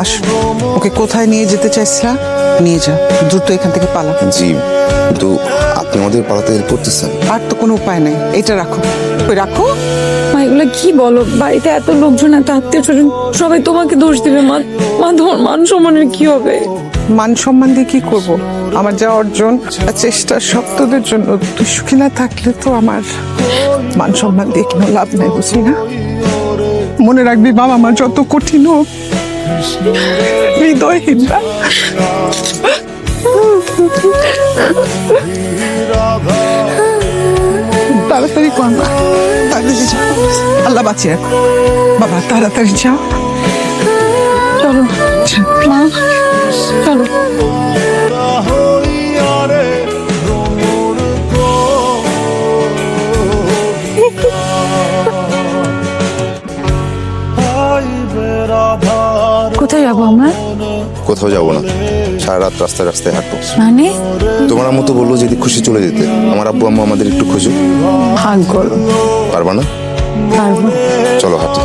আস, ওকে কোথায় নিয়ে যেতে চাইছিলা নিয়ে যা, দ্রুত এখান থেকে পালা। জি, কিন্তু আপনি আমাদের পালাতে হেল্প করতেছেন। আর তো কোনো উপায় নাই, এটা রাখো। ওই রাখো। মা এগুলো কি বলো? বাড়িতে এত লোকজন, এত আত্মীয় স্বজন, সবাই তোমাকে দোষ দিবে। মা মা তোমার মান সম্মানের কি হবে? মান সম্মান দিয়ে কি করবো? আমার যা অর্জন আর চেষ্টা সব তোদের জন্য। তুই সুখী না থাকলে তো আমার মান সম্মান দিয়ে কোনো লাভ নাই, বুঝলি না? মনে রাখবি বাবা আমার যত কঠিন হোক, হৃদয়হীন না। তাড়াতাড়ি কর মা, তাড়াতাড়ি যাও। আল্লাহ বাঁচিয়ে রাখো বাবা, তাড়াতাড়ি যাও। চলো মা, চলো। কোথায় যাবো আমরা? কোথাও যাবো না, সারা রাত রাস্তায় রাস্তায় হাঁটবো। মানে তোমার আম্মু তো বললো যেদিক খুশি চলে যেতে। আমার আব্বু আম্মু আমাদের একটু খুঁজুক। ভাগ করো। পারবা না? পারবো। চলো হাঁটি।